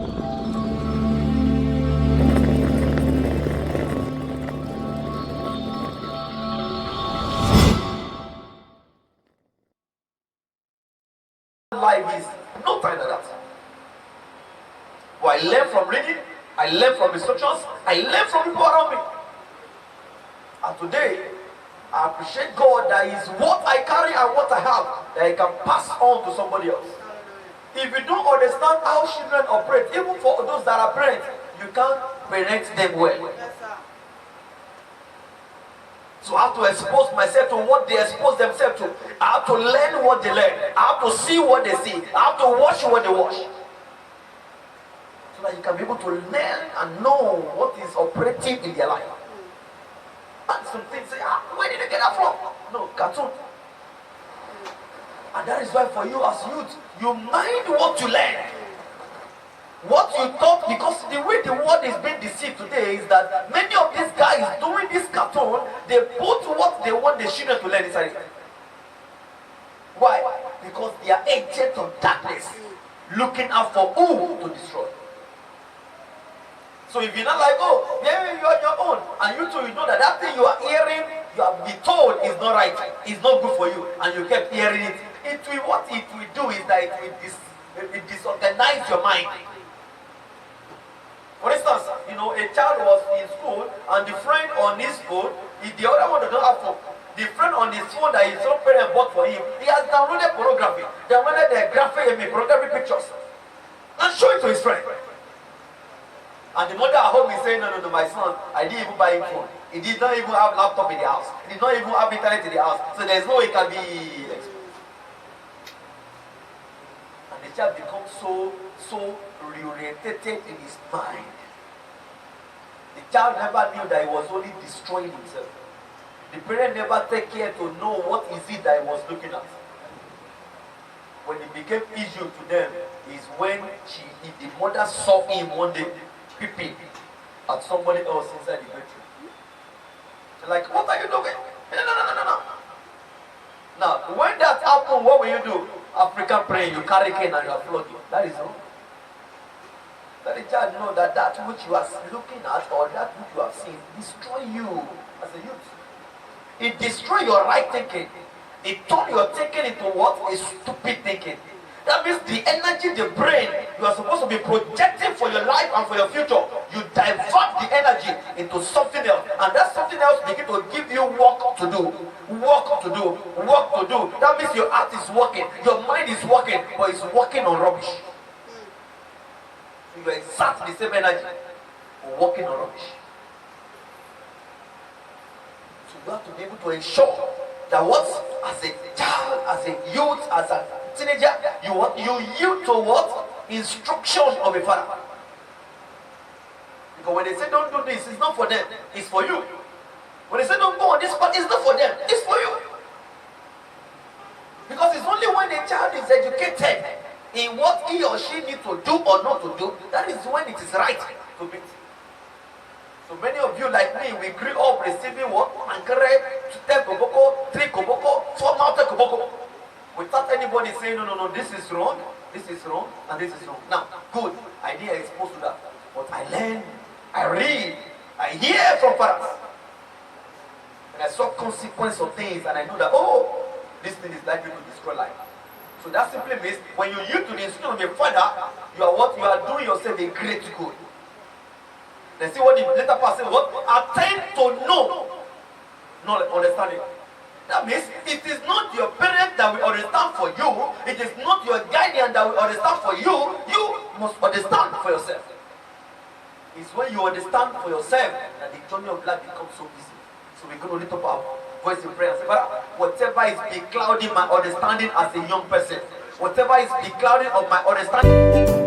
Life is no time like that. But I learn from reading, I learn from instructions, I learn from people around me. And today, I appreciate God that is what I carry and what I have that I can pass on to somebody else. If you don't understand how children operate, even for those that are parents, you can't parent them well. So I have to expose myself to what they expose themselves to. I have to learn what they learn. I have to see what they see. I have to watch what they watch. So that you can be able to learn and know what is operating in their life. And some things say, where did they get that from? No, cartoon. And that is why for you as youth, you mind what you learn. What you thought, because the way the world is being deceived today is that many of these guys doing this cartoon, they put what they want the children to learn inside it. Why? Because they are agents of darkness, looking out for who to destroy. So if you're not like, oh, yeah, you are your own, and you too, you know that that thing you are hearing, you have been told is not right, it's not good for you, and you kept hearing it, what it will do is that it will disorganize your mind. For instance, you know, a child was in school and the friend on his phone, the other one does not have phone. The friend on his phone that his own parent bought for him, he has downloaded pornography, downloaded the graphic pornography pictures, and show it to his friend. And the mother at home is saying, no, my son, I didn't even buy him phone. He did not even have laptop in the house. He did not even have internet in the house. So there's no way it can be exposed. And the child becomes so reorientated in his mind. The child never knew that he was only destroying himself. The parent never take care to know what is it that he was looking at. When it became issue to them is when the mother saw him one day peeping at somebody else inside the bedroom. She's like, what are you doing? No. Now, when that happened, what will you do? African prayer, you carry cane and you are flogging. That is wrong. Let the child know that that which you are looking at or that which you have seen destroy you as a youth. It destroys your right thinking. It turns your thinking into what? A stupid thinking. That means the energy, the brain you are supposed to be projecting for your life and for your future, you divert the energy into something else. And that something else begins to give you work to do. That means your heart is working, your mind is working, but it's working on rubbish. You are exactly the same energy working on rubbish. So you have to be able to ensure that what, as a child, as a youth, as a teenager, you yield to what? Instruction of a father. Because when they say don't do this, it's not for them, it's for you. When they say don't go on this path, it's not for them, it's for you. Because it's only when a child is educated in what he or she needs to do or not to do, that is when it is right to beat. So many of you like me, we grew up receiving what? 10 koboko, 3 koboko, 4 mountain koboko. Without anybody saying, no, this is wrong, and this is wrong. Now, good, I didn't exposed to that. But I learn, I read, I hear from parents. And I saw consequence of things and I know that, oh, this thing is likely to destroy life. So that simply means when you yield to the instruction of your father, you are doing yourself a great good. Then see what the later part says, what? Attempt to know, not understanding. That means it is not your parent that will understand for you, it is not your guardian that will understand for you, you must understand for yourself. It's when you understand for yourself that the journey of life becomes so easy. So we're going to lift up our voice in prayer and say, Father, whatever is beclouding my understanding as a young person, whatever is beclouding of my understanding.